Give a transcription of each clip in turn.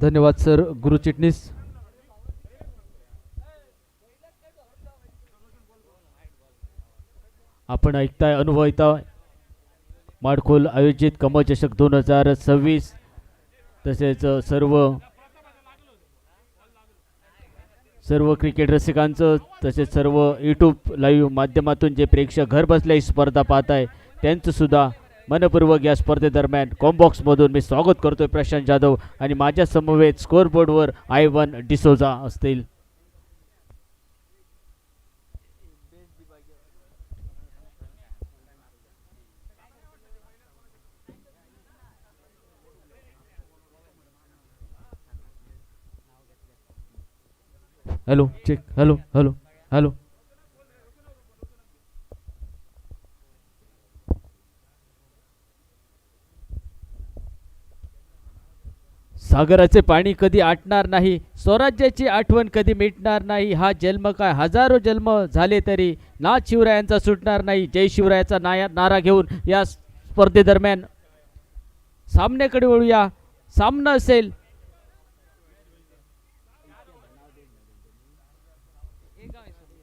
धन्यवाद सर गुरु चिटणीस. आपण ऐकताय अनुभवता माडखोल आयोजित कमळ चषक 2026 तसेच सर्व क्रिकेट रसिकांचं तसेच सर्व यूट्यूब लाईव्ह माध्यमातून जे प्रेक्षक घर बसल्या ही स्पर्धा पाहत आहे त्यांचं सुद्धा मनपूर्वक या स्पर्धेदरम्यान कॉम्बॉक्समधून मी स्वागत करतोय. प्रशांत जाधव आणि माझ्या समवेत स्कोअरबोर्डवर आयवन डिसोजा असतील. Hello check. Hello hello hello. सागराचे पाणी कधी आटणार नाही, स्वराज्याची आठवण कधी मिटणार नाही. हा जन्म काय हजारो जन्म झाले तरी नाथ शिवरायांचा सुटणार नाही. जय शिवरायाचा नारा घेऊन या स्पर्धेदरम्यान सामन्याकडे वळूया. सामना असेल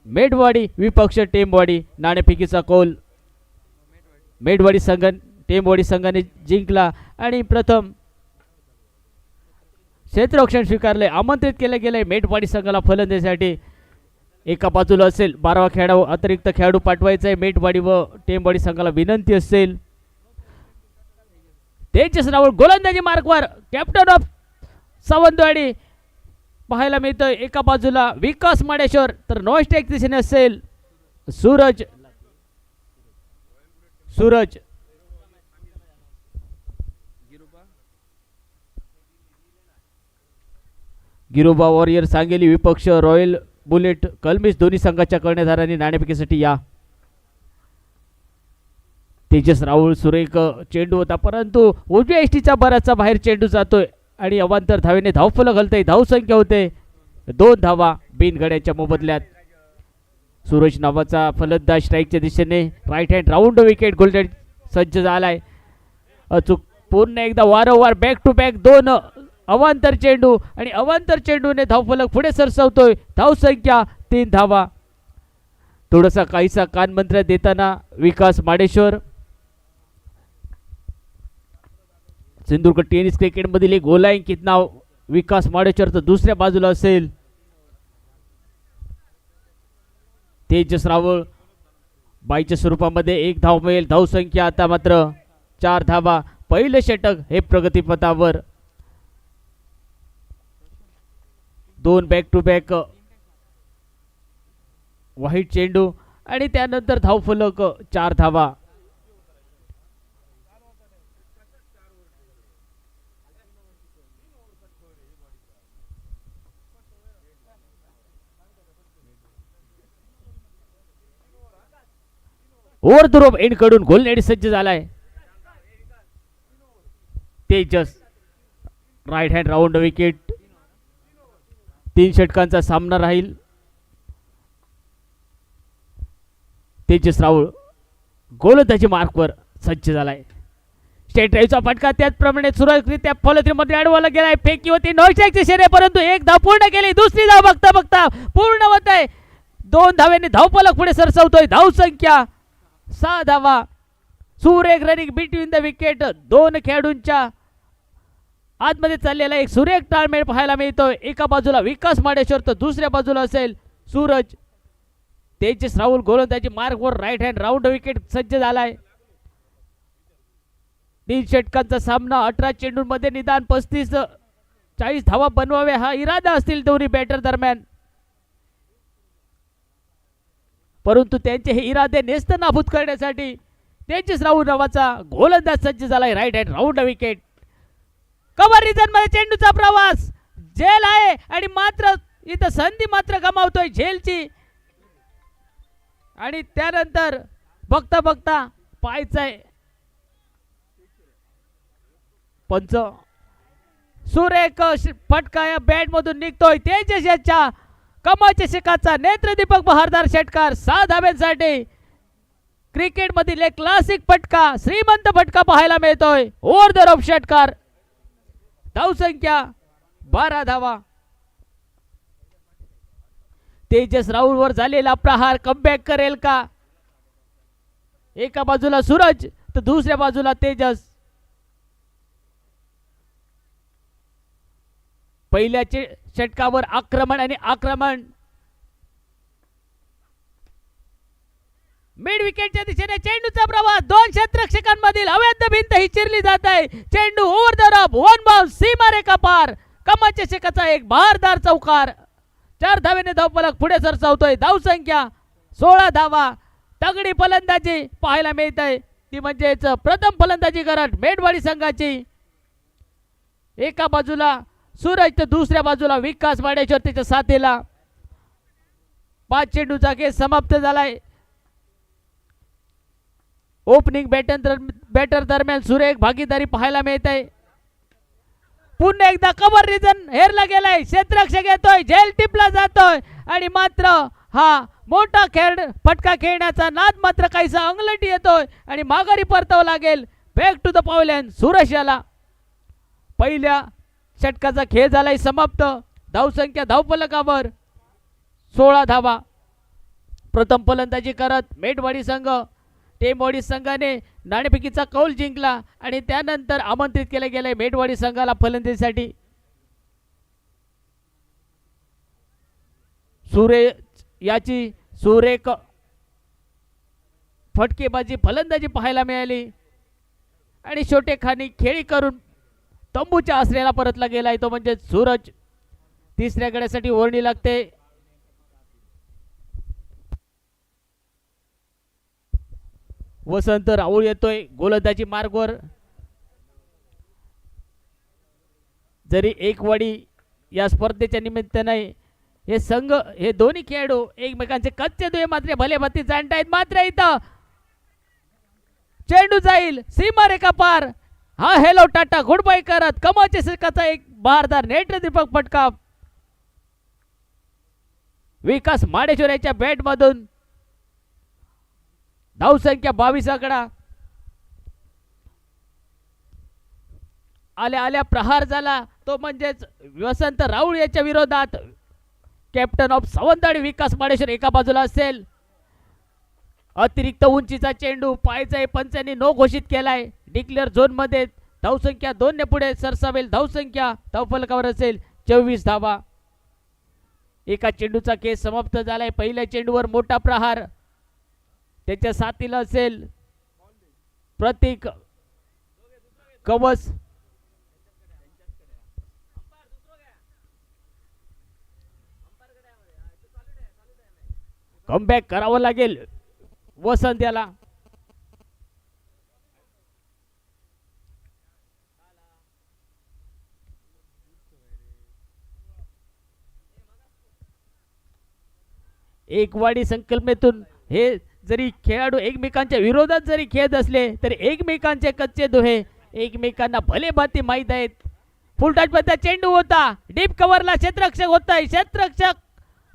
मेडवाडी विपक्ष टेमवाडी. नाणेफेकीचा कौल मेडवाडी संघ टेमवाडी संघाने जिंकला आणि प्रथम क्षेत्ररक्षण स्वीकारले. आमंत्रित केले गेले मेडवाडी संघाला फलंदाजीसाठी. एका बाजूला असेल 12वा खेळाडू अतिरिक्त खेळाडू पाठवायचा आहे. मेडवाडी व टेमवाडी संघाला विनंती असेल. तेजस राहुल गोलंदाजी मार्कवर कॅप्टन ऑफ सावंतवाडी पाहायला मिळतोय. एका बाजूला विकास माडेश्वर तर नॉस्टेक दिशेने असेल सूरज गिरोबा वॉरियर सांगेली विपक्ष रॉयल बुलेट कलमिस. दोन्ही संघाच्या कर्णधारांनी नाणेफेकीसाठी या. तेजस राहुल सुरेख चेंडू होता परंतु उजव्या एसटीच्या बराचसा बाहेर चेंडू जातोय आणि अवांतर धावेने धावफलक घालतय. धावसंख्या होते 2 धावा बिनगड्याच्या मोबदल्यात. सूरज नावाचा फलंदाज स्ट्राईकच्या दिशेने राईट हँड राऊंड विकेट गोल्डन सज्ज झालाय. अचूक पूर्ण एकदा वारंवार बॅक टू बॅक 2 अवांतर चेंडू आणि अवांतर चेंडूने धावफलक पुढे सरसवतोय. धावसंख्या 3 धावा. थोडासा काहीसा कानमंत्र देताना विकास माडेश्वर. सिंधुदुर्ग टेनिस क्रिकेट मधील एक गोलांकित नाव विकास माडेश्वर तर दुसऱ्या बाजूला असेल तेजस राहुल. बाईच्या स्वरूपामध्ये 1 धाव मिळेल. धावसंख्या आता मात्र 4 धावा. पहिले षटक हे प्रगतीपथावर. 2 बॅक टू बॅक वाईट चेंडू आणि त्यानंतर धावफलक 4 धावा. ओव्हर द रोप एंड कडून गोलनेडी सज्ज झालाय. Tejas right hand round wicket. 3 षटकांचा सामना राहील. तेजस राहुल गोलंदाजी मार्कवर सज्ज झालाय. स्टेट ड्राईव्हचा फटका त्याचप्रमाणे सुरक्षितरित्या फलंदाजीमध्ये अडवला गेलाय. फेकी होती नॉस्ट्राईकची शेरे परंतु 1 धाव पूर्ण केली. दुसरी धाव बघता बघता पूर्ण होत आहे. 2 धावेने धावफलक पुढे सरसवतोय. धावसंख्या 6 धावा. सुरेख रनिंग बिटवीन द विकेट. 2 खेळाडूंच्या आतमध्ये चाललेला एक सुरेख ताळमेळ पाहायला मिळतोय. एका बाजूला विकास माडेश्वर तर दुसऱ्या बाजूला असेल सूरज. तेजस राहुल गोलंदाजी मार्कवर राईट हँड राऊंड विकेट सज्ज झालाय. 3 षटकांचा सामना. 18 चेंडूंमध्ये निदान 35-40 धावा बनवावे हा इरादा असतील दोन्ही बॅटर दरम्यान. परंतु त्यांचे हे इरादे नेस्त नाबूद करण्यासाठी तेजस राहुल नावाचा गोलंदाज सज्ज झालाय. Right hand round wicket. Cover region मध्ये चेंडूचा प्रवास. झेल आहे आणि मात्र इथं संधी मात्र गमावतोय झेलची आणि त्यानंतर बघता बघता पायचाय पंच. सुरेख फटका या बॅट मधून निघतोय. तेजस याच्या कमाच्या शिकाचा नेत्रदीपक बहारदार षटकार 6 धाब्यांसाठी. क्रिकेट मधील एक क्लासिक फटका श्रीमंत फटका पाहायला मिळतोय. ओव्हर द रॉप षटकार. धावसंख्या 12 धावा. तेजस राहुल वर झालेला प्रहार कमबॅक करेल का? एका बाजूला सूरज तर दुसऱ्या बाजूला तेजस. पहिल्या षटकावर आक्रमण आणि आक्रमण. मिड विकेटच्या दिशेने चेंडूचा प्रवास. दोन क्षेत्ररक्षकांमधील अवैध भिंत ही चिरली जात आहे. चेंडू over the rough, one bounce, सीमारेखा पार. कमाच्या षटकाचा एक बहारदार चौकार. 4 धावेने धावफलक पुढे सरसावतोय. धावसंख्या 16 धावा. तगडी फलंदाजी पाहायला मिळत आहे, ती म्हणजेच प्रथम फलंदाजी करत मेडवाडी संघाची. एका बाजूला सूरज तर दुसऱ्या बाजूला विकास माडेश्वर त्याच्या साथीला. 5 चेंडूचा खेळ समाप्त झालाय. ओपनिंग बॅटर दरम्यान सुरेख भागीदारी पाहायला मिळत आहे. पुन्हा एकदा कव्हर रिजन हेरला गेलाय. क्षेत्ररक्षक येतोय, झेल टिपला जातोय आणि मात्र हा मोठा फटका खेळण्याचा नाद मात्र काहीसा अंगलटी येतोय आणि माघारी परतावं लागेल. बॅक टू द पॉवलेन सुरेश याला. पहिल्या षटकाचा खेळ झालाय समाप्त. धावसंख्या धावफलकावर 16 धावा. प्रथम फलंदाजी करत मेडवाडी संघ. टेमवाडी संघाने नाणेफेकीचा कौल जिंकला आणि त्यानंतर आमंत्रित केले गेले मेडवाडी संघाला फलंदाजीसाठी. सुरेश याची सुरेख फटकेबाजी फलंदाजी पाहायला मिळाली आणि छोटेखानी खेळी करून तंबूच्या आश्रयाला परतला गेलाय, तो म्हणजे सूरज. तिसऱ्या गड्यासाठी ओरणी लागते. वसंत राहुल येतोय गोलंदाजी मार्गवर. जरी एक वाडी या स्पर्धेच्या निमित्ताने हे संघ, हे दोन्ही खेळाडू एकमेकांचे कच्चे दुवे मात्र भले भाती जाणतायत. मात्र इथं चेंडू जाईल सीमारेखा पार. हा हेलो टाटा गुड बाय करत कमाच्या षटकाचा एक बहारदार नेट दीपक फटका. विकास माडेश्वर याच्या बॅट मधून. धावसंख्या 22 आकडा. आल्या आल्या प्रहार झाला, तो म्हणजेच वसंत राऊळ याच्या विरोधात. कॅप्टन ऑफ सावंतवाडी विकास माडेश्वर एका बाजूला असेल. अतिरिक्त उंचीचा चेंडू पायचा पंचांनी नो घोषित केलाय. डिक्लेअर झोन मध्ये धावसंख्या 2 ने पुढे सरसावेल. धावसंख्या धावफलकावर असेल 24 धावा. एका चेंडूचा खेळ समाप्त झालाय. पहिल्या चेंडूवर मोठा प्रहार. त्याच्या साथीला असेल प्रतीक कवस. कमबॅक करावं लागेल वसंत याला. एकवाडी संकल्पनेतून हे जरी खेळाडू एकमेकांच्या विरोधात जरी खेळत असले तरी एकमेकांचे कच्चे दोहे एकमेकांना भले भाती माहीत आहेत. फुलटॉच मध्ये चेंडू होता, डीप कव्हरला क्षेत्ररक्षक होता. क्षेत्ररक्षक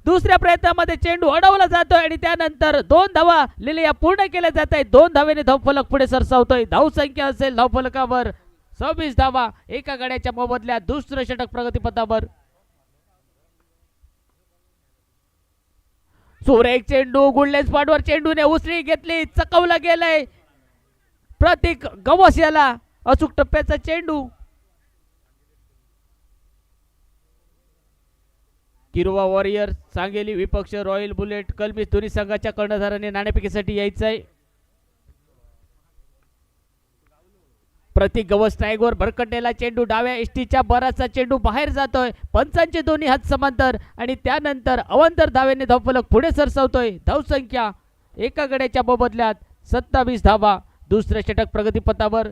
दुसऱ्या प्रयत्नामध्ये चेंडू अडवला जातोय आणि त्यानंतर 2 धावा लिहिल्या पूर्ण केल्या जात आहेत. 2 धावेने धावफलक पुढे सरसावतोय. धावसंख्या असेल धावफलकावर 26 धावा. एका गड्याच्या मोबदल्यात दुसरं षटक प्रगतीपथावर. सुरेख चेंडू गुडलेस पाडवर चेंडूने उसळी घेतली, चकवला गेलाय प्रतीक गवस याला. अचूक टप्प्याचा चेंडू. किरवा वॉरियर सांगेली विपक्ष रॉयल बुलेट कलमी दोन्ही संघाच्या कर्णधाराने नाणेफेकीसाठी यायचं आहे. प्रतीक गवस स्ट्राईकवर भरकटलेला चेंडू डाव्या एसटीच्या बराचसा चेंडू बाहेर जातोय. पंचांचे दोन्ही हात समांतर आणि त्यानंतर अवांतर धावेने धावफलक पुढे सरसावतोय. धावसंख्या एका गड्याच्या मोबदल्यात 27 धावा. दुसरे षटक प्रगतीपथावर.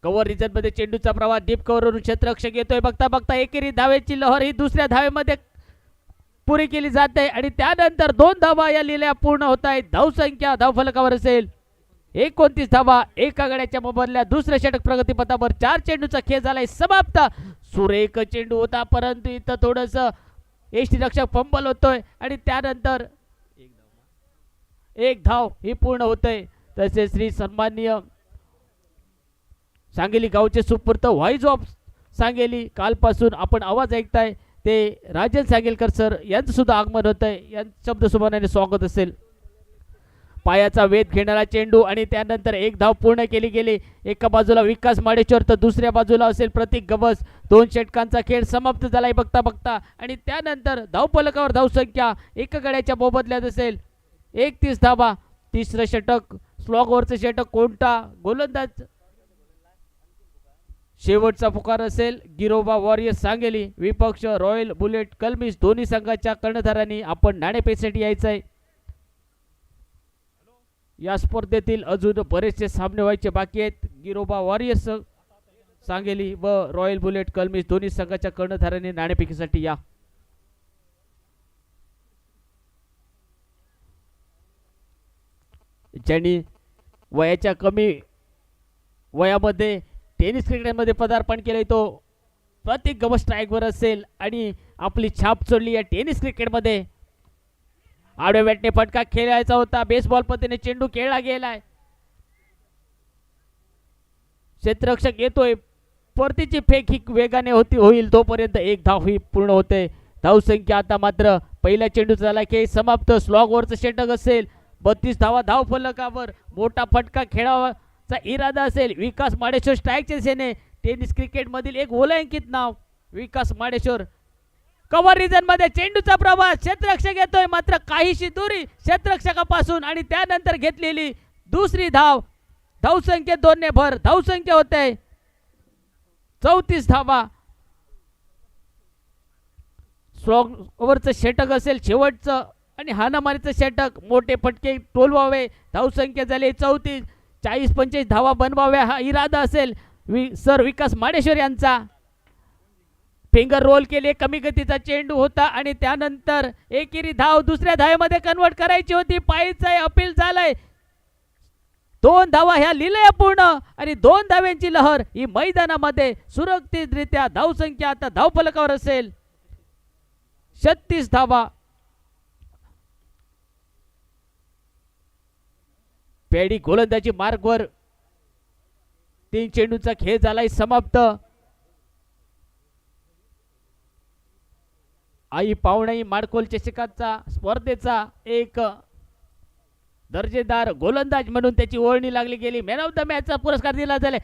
कव्हर रिजन मध्ये चेंडूचा प्रवाह डीप कव्हरवरून क्षेत्ररक्षक येतोय. बघता बघता एकेरी धावेची लहर ही दुसऱ्या धावेमध्ये पुरी केली जाते आणि त्यानंतर 2 धावा या लिहिल्या पूर्ण होत आहेत. धावसंख्या धावफलकावर असेल 29 धावा. एका गड्याच्या मोबदल्यात दुसरे षटक प्रगतीपथावर. 4 चेंडूचा खेळ झालाय समाप्त. सुरेख चेंडू होता परंतु इथं थोडस एसटी रक्षक फंबल होतोय आणि त्यानंतर 1 धाव ही पूर्ण होतय. तसेच श्री सन्माननीय सांगली गावचे सुपूर्त व्हाईस ऑफ सांगली कालपासून आपण आवाज ऐकताय ते राजन सांगेलकर सर यांचं सुद्धा आगमन होत आहे. यांचं शब्द सुभानाने स्वागत असेल. पायाचा वेध घेणारा चेंडू आणि त्यानंतर एक धाव पूर्ण केली गेली. एका बाजूला विकास माडेश्वर तर दुसऱ्या बाजूला असेल प्रतीक गवस. 2 षटकांचा खेळ समाप्त झालाय बघता बघता आणि त्यानंतर धावफलकावर धावसंख्या एका गड्याच्या मोबदल्यात असेल 31 धावा. तिसरं षटक स्लॉगवरचं षटक कोणता गोलंदाज शेवटचा पुकार असेल गिरोबा वॉरियर्स सांगली विपक्ष रॉयल बुलेट कलमीस. दोन्ही संघाच्या कर्णधारांनी आपण नाणेफेकीसाठी यायचं आहे. या स्पर्धेतील अजून बरेचसे सामने व्हायचे बाकी आहेत. गिरोबा वॉरियर्स सांगली व रॉयल बुलेट कलमीस दोन्ही संघाच्या कर्णधारांनी नाणेफेकीसाठी या. ज्यांनी वयाच्या कमी वयामध्ये टेनिस क्रिकेटमध्ये पदार्पण केले तो प्रत्येक गवस स्ट्राईकवर असेल आणि आपली छाप सोडली या टेनिस क्रिकेटमध्ये. आडव्या बॅटने फटका खेळायचा होता. बेसबॉल पद्धतीने चेंडू खेळला गेलाय. क्षेत्ररक्षक येतोय. परतीची फेक ही वेगाने होईल तोपर्यंत एक धाव ही पूर्ण होते. धावसंख्या आता मात्र पहिल्या चेंडूचा झाला खेळ समाप्त. स्लॉगवरचं षटक असेल 32 धावा धाव फलकावर. मोठा फटका खेळावाचा इरादा असेल विकास माडेश्वर स्ट्राईकच्या दिशेने. टेनिस क्रिकेट मधील एक ओलांकित नाव विकास माडेश्वर. कव्हर रिजन मध्ये चेंडूचा प्रवास क्षेत्ररक्षक येतोय मात्र काहीशी दूरी क्षेत्ररक्षकापासून आणि त्यानंतर घेतलेली दुसरी धाव. धावसंख्येत 2 ने भर. धावसंख्या होते 34 धावा. स्लॉगवरचं षटक असेल शेवटचं आणि हाणामारीचं षटक. मोठे फटके टोलवावे. धावसंख्या झाली 34. 40-45 धावा बनवाव्या हा इरादा असेल सर विकास माडेश्वर यांचा. फिंगर रोल केले. कमी गतीचा चेंडू होता आणि त्यानंतर एकेरी धाव दुसऱ्या धावेमध्ये कन्वर्ट करायची होती. पायीचा अपील झालाय. 2 धावा ह्या लिहिल्या पूर्ण आणि 2 धाव्यांची लहर ही मैदानामध्ये सुरक्षितरित्या. धावसंख्या आता धावफलकावर असेल 36 धावा. पेडी गोलंदाजी मार्गवर 3 चेंडूचा खेळ झालाय समाप्त. आई पावणाई माडकोल चषकाचा स्पर्धेचा एक दर्जेदार गोलंदाज म्हणून त्याची ओळणी लागली गेली. मॅन ऑफ द मॅचचा पुरस्कार दिला झाला.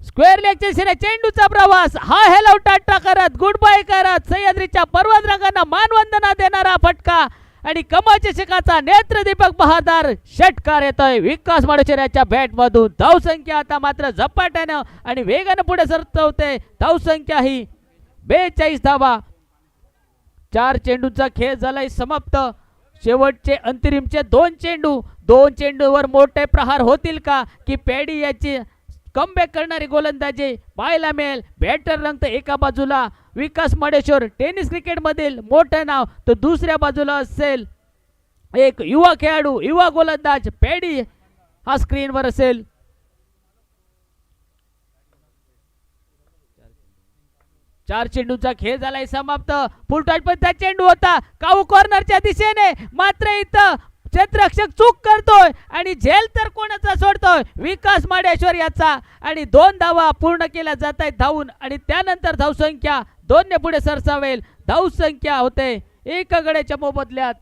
स्क्वेअर लेगच्या दिशेने चेंडूचा प्रवास. हा हेलो टाटा करत गुड बाय करत सह्याद्रीच्या पर्वतरांगांना मानवंदना देणारा फटका आणि कमाल चषकाचा नेत्रदीपक बहादर षटकार येतोय विकास माडेश्वर याच्या बॅट मधून. धावसंख्या आता मात्र झपाट्यानं आणि वेगानं पुढे सरकवते. धावसंख्या ही 42 धावा. 4 चेंडूचा खेळ झालाय समाप्त. शेवटचे अंतिमचे 2 चेंडू. 2 चेंडूवर मोठे प्रहार होतील का की पेडी याची कमबॅक करणारी गोलंदाजी पाहायला मिळेल. बॅटर रंगत एका बाजूला विकास माडेश्वर टेनिस क्रिकेट मधील मोठे नाव तर दुसऱ्या बाजूला असेल एक युवा खेळाडू युवा गोलंदाज पेडी हा स्क्रीनवर असेल. चार चेंडूचा खेळ झालाय समाप्त. फुलटॉस पण चेंडू होता काऊ कॉर्नरच्या दिशेने मात्र इथं क्षेत्ररक्षक चूक करतोय आणि झेल तर कोणाचा सोडतोय विकास माडेश्वर याचा आणि 2 धावा पूर्ण केल्या जात आहेत धावून आणि त्यानंतर धावसंख्या 2 ने पुढे सरसावेल. धावसंख्या होते एका गड्याच्या मोबदल्यात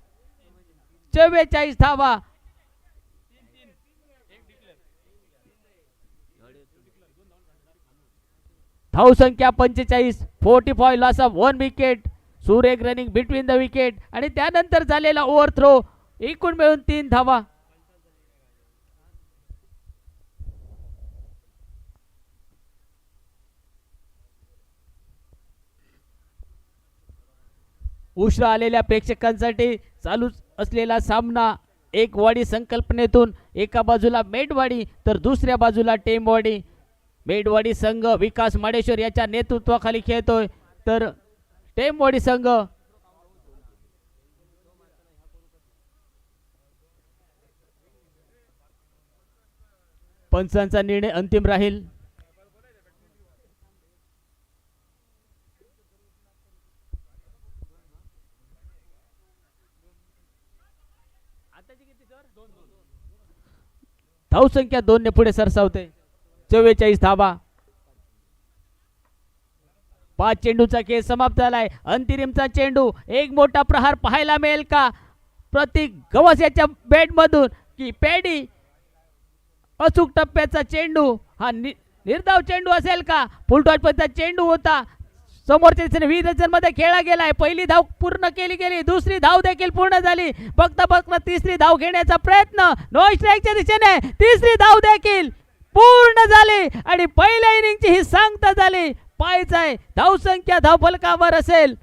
44 धावा. धावसंख्या 45. 45 लॉस ऑफ 1 विकेट. सुरेख रनिंग बिटवीन द विकेट आणि त्यानंतर झालेला ओव्हरथ्रो. एकूण मिळून 3 धावा. उशिरा आलेल्या प्रेक्षकांसाठी चालू असलेला सामना एक वाडी संकल्पनेतून एका बाजूला मेडवाडी तर दुसऱ्या बाजूला टेमवाडी. मेडवाडी संघ विकास माडेश्वर याच्या नेतृत्वाखाली खेळतोय तर टेमवाडी संघ पंचांचा निर्णय अंतिम राहील. धावसंख्या 2 ने पुढे सरसावते. 44 धावा. 5 चेंडूचा खेळ समाप्त झालाय. अंतिमचा चेंडू. एक मोठा प्रहार पाहायला मिळेल का प्रतीक गवस याच्या बॅट मधून की पॅडी. अचूक टप्प्याचा चेंडू हा निर्धाव चेंडू असेल का. फुलटॉस पद्धतीचा चेंडू होता. समोरच्या दिशेने 20 रनमध्ये खेळला गेलाय. पहिली धाव पूर्ण केली गेली. दुसरी धाव देखील पूर्ण झाली. बघता बघता तिसरी धाव घेण्याचा प्रयत्न नो स्ट्राईकच्या दिशेने. तिसरी धाव देखील पूर्ण झाली आणि पहिल्या इनिंगची ही सांगता झाली. पाहायचं आहे धावसंख्या धावफलकावर असेल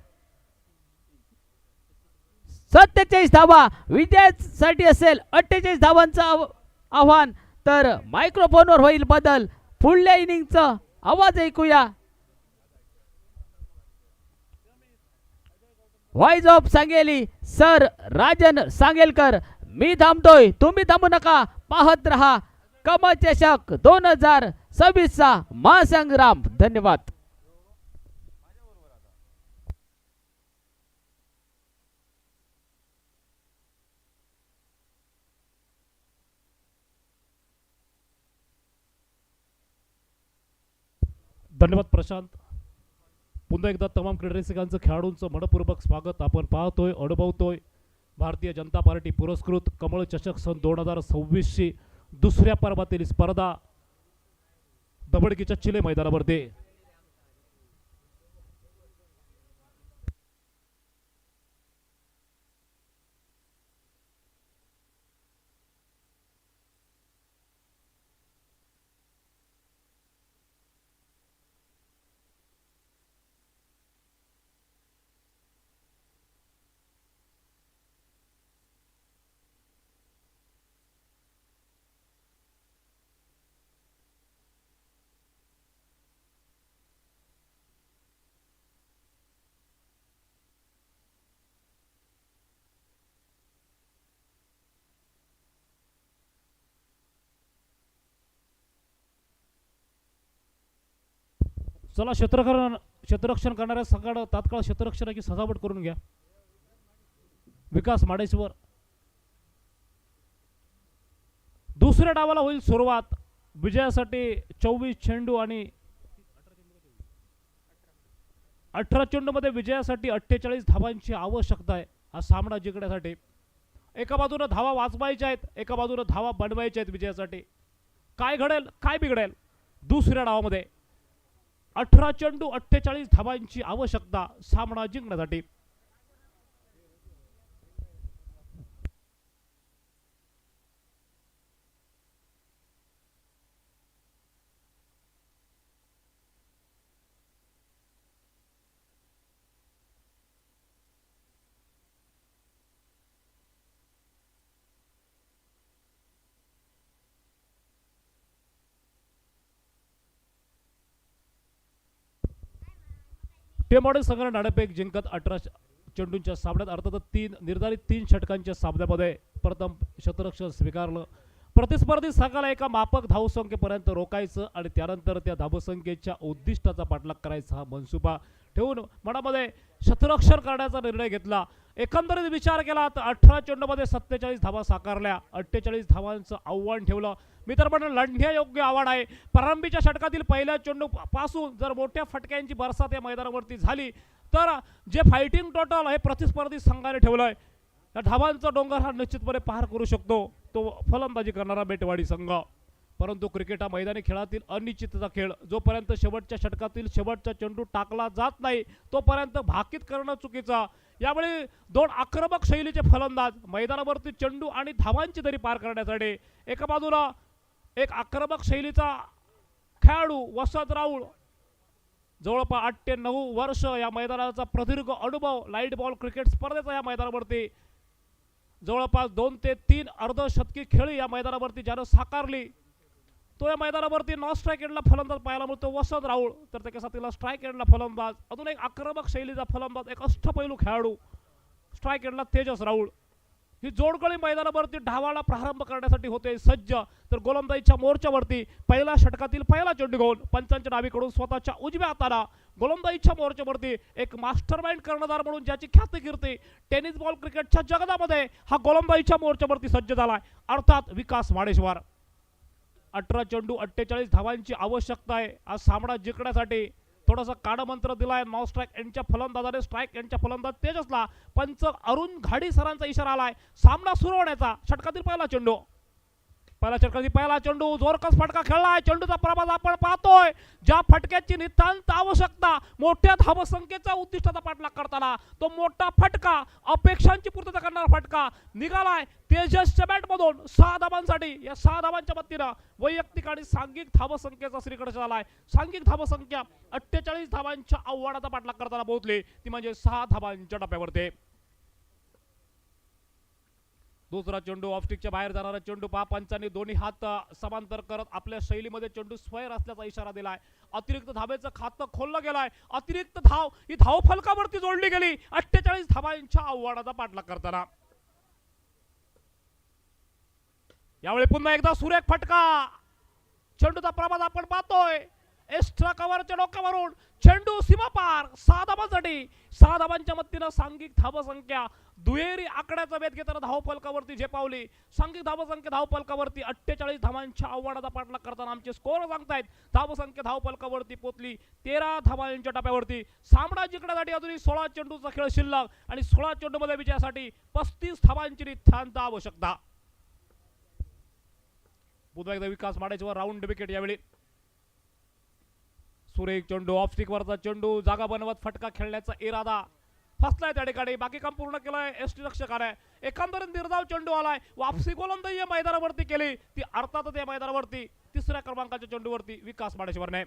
47 धावा. विजयासाठी असेल 48 धावांचं आव्हान. तर मायक्रोफोनवर होईल बदल. पुढल्या इनिंगचा आवाज ऐकूया. Voice of Sangli sir Rajan Sangelkar. मी थांबतोय तुम्ही थांबू नका. पाहत रहा कमळ चषक 2026 चा महासंग्राम. धन्यवाद. धन्यवाद प्रशांत. पुन्हा एकदा तमाम क्रीडा रसिकांचं खेळाडूंचं मनपूर्वक स्वागत. आपण पाहतोय अनुभवतोय भारतीय जनता पार्टी पुरस्कृत कमळ चषक सन 2026 ची दुसऱ्या पर्वातील स्पर्धा दबडकीच्या चिले मैदानावरती. चला क्षेत्ररक्षण करणाऱ्या संघानं तात्काळ क्षेत्ररक्षणाची सजावट करून घ्या. विकास माडेश्वर. दुसऱ्या डावाला होईल सुरुवात. विजयासाठी 24 चेंडू आणि 18 चेंडू मध्ये विजयासाठी 48 धावांची आवश्यकता आहे हा सामना जिंकण्यासाठी. एका बाजूने धावा वाचवायच्या आहेत, एका बाजूने धावा बनवायच्या आहेत विजयासाठी. काय घडेल काय बिघडेल. दुसऱ्या डावामध्ये 18 चेंडू 48 धावांची आवश्यकता सामना जिंकण्यासाठी. टेमॉडे संघाने नाणेफेक जिंकत 18 चेंडूंच्या सामन्यात अर्थात निर्धारित 3 षटकांच्या सामन्यामध्ये प्रथम क्षेत्ररक्षण स्वीकारलं. प्रतिस्पर्धी संघाला एका माफक धावसंख्येपर्यंत रोखायचं आणि त्यानंतर त्या धावसंख्येच्या उद्दिष्टाचा पाठलाग करायचा हा मनसुबा ठेवून मनामध्ये क्षेत्ररक्षण करण्याचा निर्णय घेतला. एकंदरीत विचार केला तर 18 चेंडूमध्ये 47 धावा साकारल्या. 48 धावांचं आव्हान ठेवलं. मी तर म्हणून लढण्यायोग्य आव्हान आहे. प्रारंभीच्या षटकातील पहिल्या चेंडू पासून जर मोठ्या फटक्यांची बरसात या मैदानावरती झाली तर जे फायटिंग टोटल हे प्रतिस्पर्धी संघाने ठेवलंय या धावांचा डोंगर हा निश्चितपणे पार करू शकतो तो फलंदाजी करणारा बेटवाडी संघ. परंतु क्रिकेट हा मैदानी खेळातील अनिश्चिततेचा खेळ. जोपर्यंत शेवटच्या षटकातील शेवटचा चेंडू टाकला जात नाही तोपर्यंत भाकीत करणं चुकीचं. यावेळी 2 आक्रमक शैलीचे फलंदाज मैदानावरती चेंडू आणि धावांची दरी पार करण्यासाठी एका बाजूला एक आक्रमक शैलीचा खेळाडू वसंत राऊळ जवळपास 8 ते 9 वर्ष या मैदानाचा प्रदीर्घ अनुभव लाईट बॉल क्रिकेट स्पर्धेचा या मैदानावरती जवळपास 2 ते 3 अर्धशतकी खेळी या मैदानावरती ज्यानं साकारली तो या मैदानावरती नॉन स्ट्राईक एंडला फलंदाज पाहायला मिळतो वसंत राऊळ. तर त्याच्या साथीला स्ट्राईक एंडला फलंदाज अजून एक आक्रमक शैलीचा फलंदाज एक अष्टपैलू खेळाडू स्ट्राईक एंडला तेजस राऊळ. ही जोडकळी मैदानावरती डावाला प्रारंभ करण्यासाठी होते सज्ज. तर गोलंदाजीच्या मोर्चावरती पहिल्या षटकातील पहिला चेंडू घेऊन पंचांच्या डावीकडून स्वतःच्या उजव्या हाताला गोलंदाजीच्या मोर्चावरती एक मास्टरमाइंड कर्णधार म्हणून ज्याची ख्याती कीर्ती टेनिस बॉल क्रिकेटच्या जगतामध्ये हा गोलंदाजीच्या मोर्चावरती सज्ज झालाय अर्थात विकास माडेश्वर. 18 चेंडू 48 धावांची आवश्यकता आहे आज सामना जिंकण्यासाठी. थोडासा काढमंत्र दिलाय नॉन स्ट्राईक यांच्या फलंदाजाने. स्ट्राईक यांच्या फलंदाज तेजसला पंच अरुण घाडी सरांचा इशारा आलाय सामना सुरू होण्याचा. षटकातील पहिला चेंडू जोरकस फटका खेळलाय. चेंडूचा प्रभाव आपण पाहतोय. ज्या फटक्याची नितांत आवश्यकता, मोठ्या धावसंख्येचा उद्दिष्टाचा पाठलाग करताना तो मोठा फटका, अपेक्षांची पूर्तता करणारा फटका निघालाय तेजसच्या बॅटमधून 6 धावांसाठी. या 6 धावांच्या मदतीनं वैयक्तिक आणि सांघिक धावसंख्येचा श्रीकडे झालाय. सांघिक धावसंख्या 48 धावांच्या आव्हानाचा पाठलाग करताना पोहोचली, ती म्हणजे 6 धावांच्या टप्प्यावरती. दुसरा चेंडू ऑफस्टिकच्या बाहेर जाणारा चेंडू पहा. पंचांनी दोन्ही हात समांतर करत आपल्या शैलीमध्ये चेंडू स्वैर असल्याचा इशारा दिलाय. अतिरिक्त धावेचं खातं खोललं गेलाय. अतिरिक्त धाव ही धाव फलकावरती जोडली गेली 48 धावांच्या आव्हानाचा पाठलाग करताना. यावेळी पुन्हा एकदा सुरेख फटका. चेंडूचा प्रभाव आपण पाहतोय. एक्स्ट्रा कव्हरच्या डोक्यावरून चेंडू सीमापार. 6 धावांसाठी. 6 धावांच्या मदतीनं सांघिक धावसंख्या दुहेरी आकड्याचा वेध घेताना धावफलकावरती झेपावली. सांघिक धावसंख्या धावफलकावरती 48 धावांच्या आव्हानाचा पाठलाग करताना आमचे स्कोर सांगतायत धावसंख्या धावफलकावरती पोहोचली 13 धावांच्या टप्प्यावरती. सामना जिंकण्यासाठी अजूनही 16 चेंडूचा खेळ शिल्लक आणि 16 चेंडूमध्ये विजयासाठी 35 धावांची नितांत आवश्यकता. पुन्हा एकदा विकास माड्याच्यावर राऊंड विकेट. यावेळी सुरेख चेंडू ऑफस्टिक वरचा चेंडू जागा बनवत फटका खेळण्याचा इरादा फसलाय त्या ठिकाणी. बाकी काम पूर्ण केलंय एसटी रक्षकाने. एकंदरीत निर्धाव चेंडू आलाय. वापसी गोलंदाजी या मैदानावरती केली ती अर्थातच या मैदानावरती 3ऱ्या क्रमांकाच्या चेंडूवरती विकास माडेश्वरने.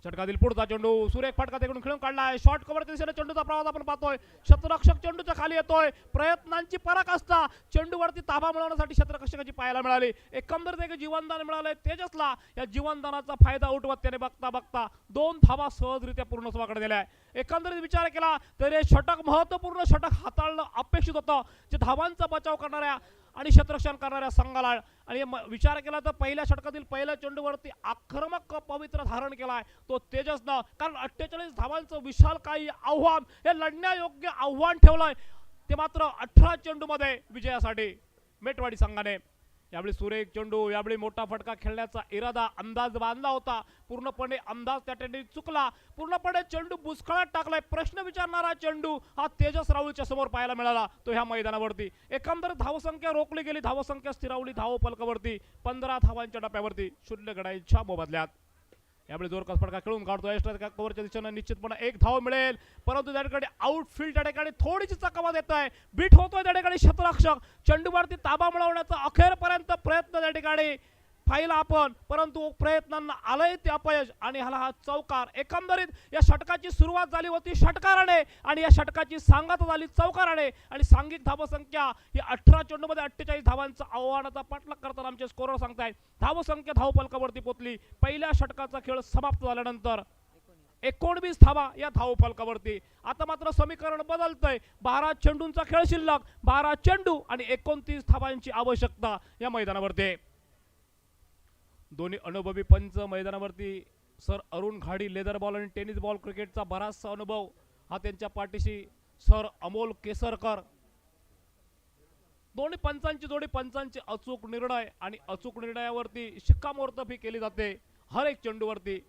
षटकातील पुढचा चेंडू सुरेख फटका तिकडून खेळून काढलाय. शॉर्ट कव्हर दिशेने चेंडूचा प्रवास आपण पाहतोय. क्षेत्ररक्षक चेंडूच्या खाली येतोय. प्रयत्नांची पराकाष्ठा चेंडूवरती ताबा मिळवण्यासाठी क्षेत्ररक्षकाची पाहायला मिळाली. एकंदरीत एक जीवनदान मिळालंय तेजसला. या जीवनदानाचा फायदा उठवत त्याने बघता बघता 2 धावा सहजरित्या पूर्ण स्वाकडे दिल्या. एकंदरीत विचार केला तर हे षटक महत्वपूर्ण षटक हाताळणं अपेक्षित होतं. जे धावांचा बचाव करणाऱ्या आणि क्षेत्ररक्षण करणाऱ्या संघाला. आणि विचार केला तर पहिल्या षटकातील पहिल्या चेंडूवरती आक्रमक पवित्र धारण केलाय तो तेजसनं. कारण 48 धावांचं विशाल काही आव्हान, हे लढण्यायोग्य आव्हान ठेवलंय. ते मात्र 18 चेंडूमध्ये विजयासाठी मेटवाडी संघाने. यावेळी सुरेख चेंडू. यावेळी मोठा फटका खेळण्याचा इरादा अंदाज बांधला होता. पूर्णपणे अंदाज त्या ठिकाणी चुकला. पूर्णपणे चेंडू बुचकळ्यात टाकलाय. प्रश्न विचारणारा चेंडू हा तेजस राहुलच्या समोर पाहायला मिळाला तो ह्या मैदानावरती. एकंदर धावसंख्या रोखली गेली. धावसंख्या स्थिरावली धाव फलकावरती 15 धावांच्या टप्प्यावरती 0 गड्यांच्या मोबदल्यात. यावेळी जोरकस फटका खेळून काढतो. एक्स्ट्रा कव्हरच्या दिशेने निश्चितपणे 1 धाव मिळेल. परंतु त्या ठिकाणी आउटफील्ड त्या ठिकाणी थोडीशी चकवा देत आहे. बीट होतोय त्या ठिकाणी क्षेत्ररक्षक. चेंडूवरती ताबा मिळवण्याचा अखेरपर्यंत प्रयत्न त्या ठिकाणी पाहिला आपण, परंतु प्रयत्नांना आलंय ते अपयश आणि हा चौकार. एकंदरीत या षटकाची सुरुवात झाली होती षटकाराने आणि या षटकाची सांगता झाली चौकाराने. आणि सांघिक धावसंख्या ही 18 चेंडूमध्ये 48 धावांचा आव्हानाचा पाठलाग करताना आमचे स्कोरर सांगतायत धावसंख्या धावफलकावरती पोहोचली. पहिल्या षटकाचा खेळ समाप्त झाल्यानंतर 19 धावा या धावफलकावरती. आता मात्र समीकरण बदलतंय. 12 चेंडूंचा खेळ शिल्लक. 12 चेंडू आणि 29 धावांची आवश्यकता या मैदानावरती. दोन्ही अनुभवी पंच मैदानावरती. सर अरुण घाडी लेदर बॉल आणि टेनिस बॉल क्रिकेटचा बराचसा अनुभव हा त्यांच्या पाठीशी. सर अमोल केसरकर. दोन्ही पंचांची जोडी. पंचांचे अचूक निर्णय आणि अचूक निर्णयावरती शिक्कामोर्तबी केली जाते हर एक चेंडूवरती.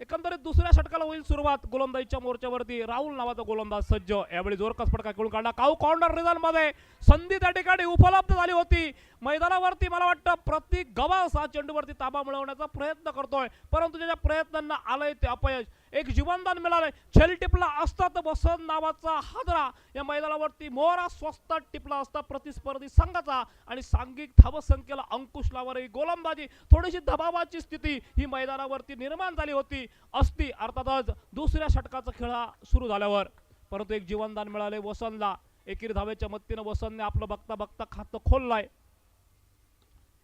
एकंदरीत दुसऱ्या षटकाला होईल सुरुवात. गोलंदाजीच्या मोर्चावरती राहुल नावाचा गोलंदाज सज्ज. यावेळी जोरकस फटका खेळून काढला. काऊ कॉर्नर रिझन मध्ये संधी त्या ठिकाणी उपलब्ध झाली होती मैदानावरती. मला वाटतं प्रत्येक गवास हा चेंडूवरती ताबा मिळवण्याचा प्रयत्न करतोय, परंतु त्याच्या प्रयत्नांना आलंय ते अपयश. एक जीवनदान मिळालंय. छेल टिपला असता तर वसंत नावाचा हादरा या मैदानावरती मोहरा स्वस्तात टिपला असता प्रतिस्पर्धी संघाचा. आणि सांघिक धावसंख्येला अंकुश लावणारी गोलंदाजी, थोडीशी दबावाची स्थिती ही मैदानावरती निर्माण झाली होती असती अर्थातच दुसऱ्या षटकाचा खेळ सुरू झाल्यावर. परंतु एक जीवनदान मिळाले वसंतला. एकेरी धावेच्या मदतीने वसंतने आपलं बघता बघता खातं खोललाय.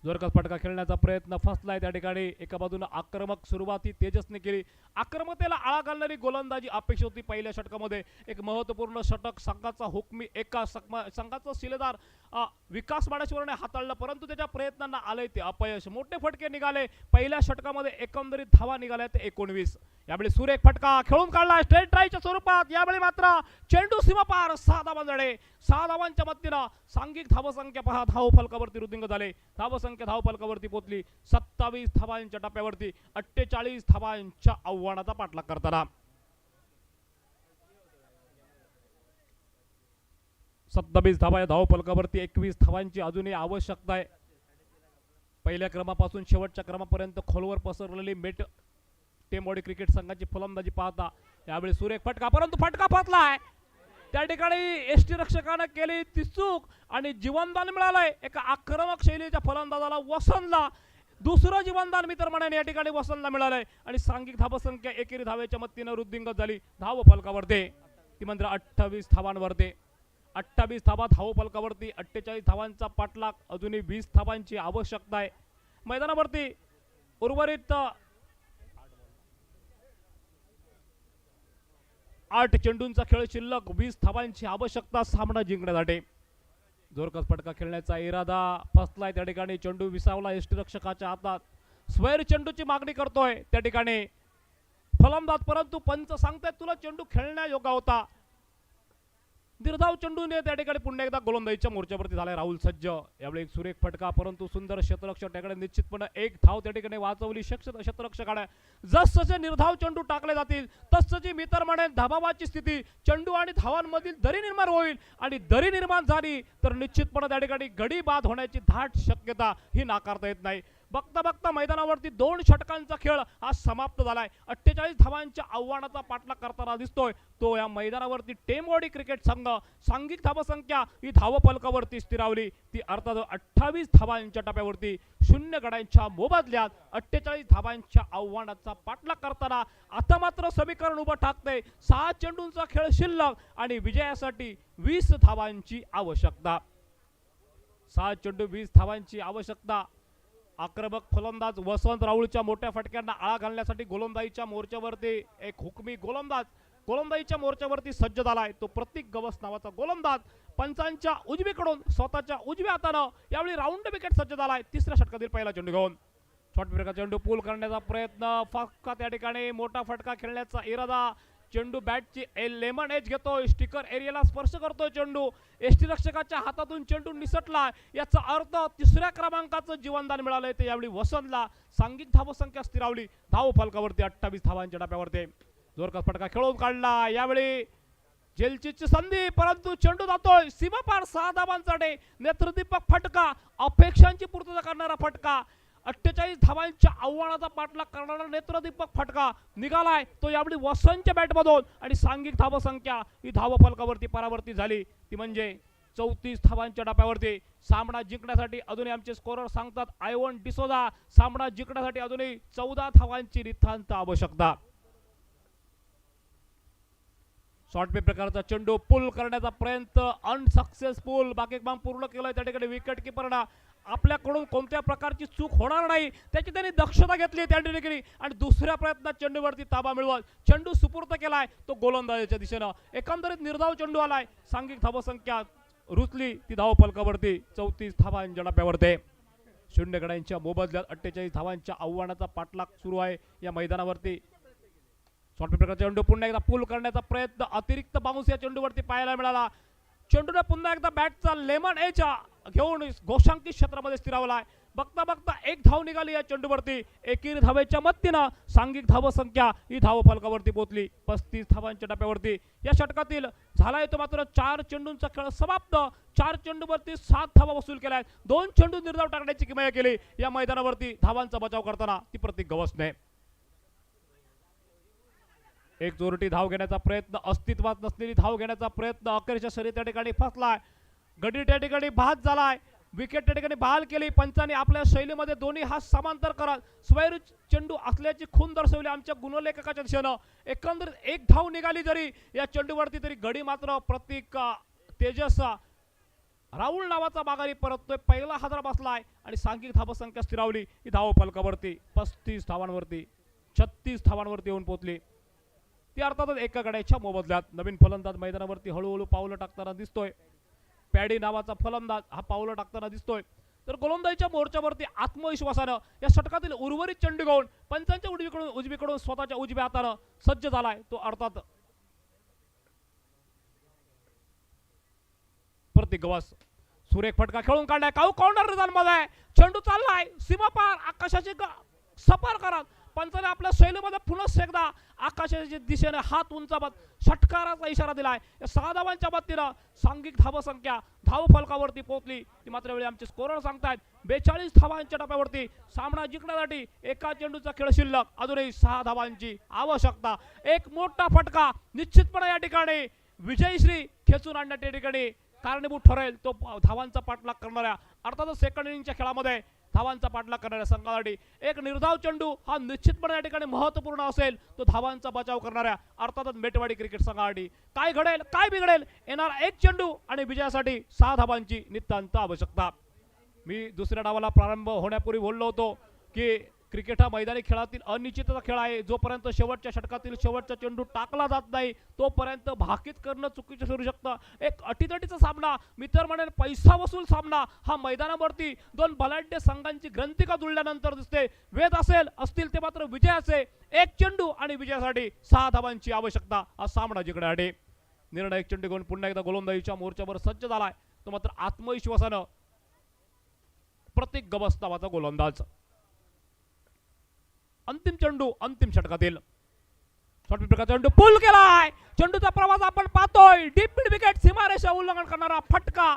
जोरकस फटका खेळण्याचा प्रयत्न फसलाय त्या ठिकाणी. एका बाजूने आक्रमक सुरुवात ही तेजसने केली. आक्रमकतेला आळा घालणारी गोलंदाजी अपेक्षित होती पहिल्या षटकामध्ये. एक महत्त्वपूर्ण षटक संघाचा हुकमी एका संघाचा शिलेदार विकास माडेश्वरने हाताळलं, परंतु त्याच्या प्रयत्नांना आलंय ते अपयश. मोठे फटके निघाले पहिल्या षटकामध्ये. एकंदरीत धावा निघाल्या ते 19. यावेळी सुरेख फटका खेळून काढला स्ट्रेट ड्राईव्हच्या स्वरूपात. यावेळी मात्र चेंडू सीमापार 6 धावांकडे. 6 धावांच्या मदतीनं सांघिक धावसंख्या पहा धाव फलकावरती रुद्धिंग झाले. धावसंख्या धाव फलकावरती पोहोचली 27 धावांच्या टप्प्यावरती 48 धावांच्या आव्हानाचा पाठलाग करताना. 27 धावा या धाव फलकावरती 21 धावांची अजूनही आवश्यकता आहे. पहिल्या क्रमापासून शेवटच्या क्रमापर्यंत खोलवर पसरलेली मेट टेमवाडी क्रिकेट संघाची फलंदाजी पाहता यावेळी सुरेख फटका, परंतु फटका फसलाय. त्या ठिकाणी एसटी रक्षकानं केली ती चूक आणि जीवनदान मिळालंय एका आक्रमक शैलीच्या फलंदाजाला वसंतला. दुसरं जीवनदान मित्र म्हणून या ठिकाणी वसंतला मिळालंय आणि सांघिक धावसंख्या एकेरी धावेच्या मदतीनं वृद्धिंगत झाली धाव फलकावरती. ती मात्र 28 धावांवरती. 28 धावा धाव फलकावरती 48 धावांचा पाठलाग. अजूनही 20 धावांची आवश्यकता आहे. मैदानावरती उर्वरित 8 चेंडूंचा खेळ शिल्लक. 20 धावांची आवश्यकता सामना जिंकण्यासाठी. जोरकस फटका खेळण्याचा इरादा फसलाय. त्या ठिकाणी चेंडू विसावला एसटी रक्षकाच्या हातात. स्वैर चेंडूची मागणी करतोय त्या ठिकाणी फलंदाज, परंतु पंच सांगतायत तुला चेंडू खेळण्यायोग्य होता. निर्धाव चेंडूने त्या ठिकाणी पुन्हा एकदा गोलंदाजीच्या मोर्चावरती झालाय राहुल सज्ज. यावेळी एक सुरेख फटका, परंतु सुंदर क्षेत्ररक्षक त्याकडे निश्चितपणे एक धाव त्या ठिकाणी वाचवली क्षेत्ररक्षकाने. जसजसे निर्धाव चेंडू टाकले जातील तसतशी मी तर म्हणेन धाबावाची स्थिती चेंडू आणि धावांमधील दरी निर्माण होईल आणि दरी निर्माण झाली तर निश्चितपणे त्या ठिकाणी गडी बाद होण्याची दाट शक्यता ही नाकारता येत नाही. बघता बघता मैदानावरती 2 षटकांचा खेळ हा समाप्त झालाय. 48 धावांच्या आव्हानाचा पाठलाग करताना दिसतोय तो या मैदानावरती टेमवाडी क्रिकेट संघ. सांघिक धावसंख्या ही धावफलकावरती स्थिरावली. ती अर्थात 28 धावांच्या टप्प्यावरती 0 गड्यांच्या मोबदल्यात 48 धावांच्या आव्हानाचा पाठलाग करताना आता मात्र समीकरण उभं ठाकतंय 6 चेंडूंचा खेळ शिल्लक आणि विजयासाठी 20 धावांची आवश्यकता. 6 चेंडू 20 धावांची आवश्यकता. आक्रमक फलंदाज वसंत राहुलच्या मोठ्या फटक्यांना आळा घालण्यासाठी गोलंदाजीच्या मोर्चावरती एक हुकमी गोलंदाजीच्या मोर्चावरती सज्ज झालाय. तो प्रतीक गवस नावाचा गोलंदाज पंचांच्या उजवीकडून स्वतःच्या उजव्या हातानं यावेळी राऊंड विकेट सज्ज झालाय. तिसऱ्या षटकातील पहिला चेंडू घेऊन शॉर्ट ब्रेकचा चेंडू पूल करण्याचा प्रयत्न. फटका त्या ठिकाणी मोठा फटका खेळण्याचा इरादा. चेंडू बॅटची लेमन एज घेतोय. स्टिकर एरियाला स्पर्श करतोय चेंडू. एसटी रक्षकाच्या हातातून चेंडू निसटला. याचा अर्थ तिसऱ्या क्रमांकाचं जीवनदान मिळालंय ते यावेळी वसंतला. सांघिक धावसंख्या स्थिरावली धाव फलकावरती 28 धावांच्या टप्प्यावरती. जोरकस फटका खेळून काढला. यावेळी जेलचीची संधी, परंतु चेंडू जातोय सीमापार 6 धावांसाठी. नेत्रदीपक फटका, अपेक्षांची पूर्तता करणारा फटका. 48 धावांच्या आव्हानाचा पाठलाग करणारा नेत्रदीपक फटका निघालाय तो यावेळी वसंतच्या बॅटमधून आणि सांघिक धावसंख्या ही धाव फलकावरती परावर्तित झाली. ती म्हणजे 34 धावांच्या टप्प्यावरती. सामना जिंकण्यासाठी अजूनही आमचे स्कोरर सांगतात आयवन डिसोजा सामना जिंकण्यासाठी अजूनही 14 धावांची नितांत आवश्यकता. शॉर्ट पे प्रकारचा चेंडू पुल करण्याचा प्रयत्न अनसक्सेसफुल. बाकीबाम पूर्ण केलंय त्या ठिकाणी विकेट किपरना. आपल्याकडून कोणत्या प्रकारची चूक होणार नाही त्याची त्यांनी दक्षता घेतली त्या ठिकाणी आणि दुसऱ्या प्रयत्नात चेंडूवरती ताबा मिळवत चेंडू सुपूर्द केलाय तो गोलंदाजीच्या दिशेनं. एकंदरीत निर्धाव चेंडू आलाय. सांघिक धावसंख्या रुचली ती धाव फलकावरती 34 धावांच्या टप्प्यावरती. 0 गड्यांच्या मोबदल्यात 48 धावांच्या आव्हानाचा पाठलाग सुरू आहे या मैदानावरती. शॉर्ट प्रकारचा चेंडू पुन्हा एकदा पूल करण्याचा प्रयत्न. अतिरिक्त बाउन्स या चेंडूवरती पाहायला मिळाला. चेंडूने पुन्हा एकदा बॅटचा लेमन एज घेऊन घोषांकित क्षेत्रामध्ये स्थिरावलाय. बघता बघता एक धाव निघाली या चेंडूवरती. एकेरी धावेच्या मदतीनं सांघिक धावसंख्या ही धाव फलकावरती पोहोचली 35 धावांच्या टप्प्यावरती. या षटकातील झालाय तो मात्र 4 चेंडूंचा खेळ समाप्त. 4 चेंडूवरती 7 धावा वसूल केल्या. 2 चेंडू निर्धाव टाकण्याची किमया केली या मैदानावरती धावांचा बचाव करताना ती प्रतीक गवसने. एक जोरटी धाव घेण्याचा प्रयत्न, अस्तित्वात नसलेली धाव घेण्याचा प्रयत्न. अखेरच्या शर्यत त्या ठिकाणी फसलाय. गडी त्या ठिकाणी बाद झालाय. विकेट त्या ठिकाणी बहाल केली. पंचांनी आपल्या शैलीमध्ये दोन्ही हात समांतर करत स्वैर चेंडू असल्याची खून दर्शवली आमच्या गुणलेखकाच्या दिशेनं. एकंदरीत एक धाव निघाली जरी या चेंडूवरती तरी गडी मात्र प्रतीक तेजस राहुल नावाचा माघारी परततोय. पहिला हादरा बसलाय आणि सांघिक धावसंख्या स्थिरावली ही धाव फलकावरती 35 धावांवरती 36 धावांवरती येऊन पोहोचली. ती अर्थातच एका गड्याच्या मोबदल्यात. नवीन फलंदाज मैदानावरती हळूहळू पावलं टाकताना दिसतोय. पॅडी नावाचा फलंदाज हा पावलं टाकताना दिसतोय. तर गोलंदाजीच्या मोर्चावरती आत्मविश्वासानं या षटकातील उर्वरित चेंडू घेऊन पंचांच्या उजवीकडून स्वतःच्या उजव्या हातानं सज्ज झालाय तो अर्थात प्रतीक गवास. सुरेख फटका खेळून काढलाय काऊ कॉर्नर मध्ये चेंडू चाललाय सीमापार आकाशाची सपार करत पंचाने आपल्या शैलीमध्ये पुन्हा एकदा आकाशाच्या दिशेने हात उंचावत षटकाराचा इशारा दिलाय. या 6 धावांच्या बाबतीनं सांघिक धावसंख्या धाव फलकावरती पोहोचली ती मात्र वेळी आमचे स्कोरर सांगतायत 42 धावांच्या टप्प्यावरती सामना जिंकण्यासाठी एका चेंडूचा खेळ शिल्लक अजूनही 6 धावांची आवश्यकता. एक मोठा फटका निश्चितपणे या ठिकाणी विजयश्री खेचून आणण्यात या ठिकाणी कारणीभूत ठरेल. तो धावांचा पाठलाग करणाऱ्या अर्थातच सेकंड इनिंगच्या खेळामध्ये धावांचा पाठलाग करणाऱ्या संघासाठी एक निर्धाव चेंडू हा निश्चितपणे या ठिकाणी महत्त्वपूर्ण असेल. तो धावांचा बचाव करणाऱ्या अर्थातच मेटवाडी क्रिकेट संघासाठी काय घडेल काय बिघडेल येणार एक चेंडू आणि विजयासाठी 6 धावांची नितांत आवश्यकता. मी दुसऱ्या डावाला प्रारंभ होण्यापूर्वी बोललो होतो की क्रिकेट हा मैदानी खेळातील अनिश्चितता खेळ आहे. जोपर्यंत शेवटच्या षटकातील शेवटचा चेंडू टाकला जात नाही तोपर्यंत भाकीत करणं चुकीचं ठरू शकतं. एक अटीतटीचा सामना मी तर म्हणेन पैसा वसूल सामना हा मैदानावरती दोन बलाढ्य संघांची ग्रंथिका जुळल्यानंतर दिसते. वेध असतील ते मात्र विजयाचे एक चेंडू आणि विजयासाठी 6 धावांची आवश्यकता हा सामना जिंकण्यासाठी. निर्णायक चेंडू घेऊन पुन्हा एकदा गोलंदाजीच्या मोर्चावर सज्ज झालाय तो मात्र आत्मविश्वासानं प्रतीक गवस नावाचा गोलंदाज. अंतिम चेंडू अंतिम षटकातील चेंडू पुल केलाय. चेंडूचा प्रवास आपण पाहतोय डीप मिड विकेट सीमारेषा उल्लंघन करणारा फटका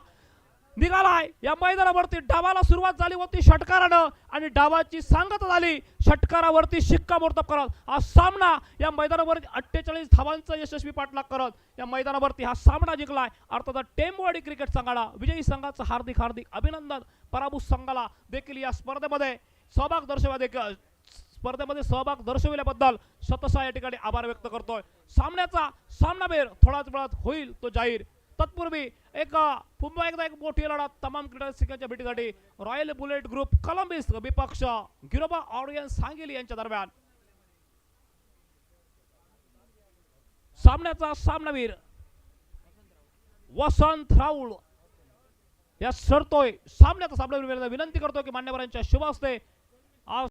निघालाय. या मैदानावरती डावाला सुरुवात झाली होती षटकारानं आणि डावाची सांगता झाली षटकारावरती शिक्कामोर्तब करत हा सामना या मैदानावरती 48 धावांचा यशस्वी पाठलाग करत या मैदानावरती हा सामना जिंकलाय. अर्थात टेमवाडी क्रिकेट संघाला विजयी संघाचं हार्दिक हार्दिक अभिनंदन. पराभूत संघाला देखील या स्पर्धेमध्ये सहभाग दर्शविल्याबद्दल शतशः या ठिकाणी आभार व्यक्त करतोय. सामनावीर थोड्याच वेळात होईल तो जाहीर. तत्पूर्वी पुन्हा एकदा एक मोठी लढत तमाम क्रीडा रसिकांच्या भेटीसाठी रॉयल बुलेट ग्रुप कोलंबिस विपक्ष गिरोबा ऑडियन्स सांगली यांच्या दरम्यान सामनावीर वसंत राऊळ या सरतोय सामन्याचा सामनावीर विनंती करतो की मान्यवरांच्या शुभ हस्ते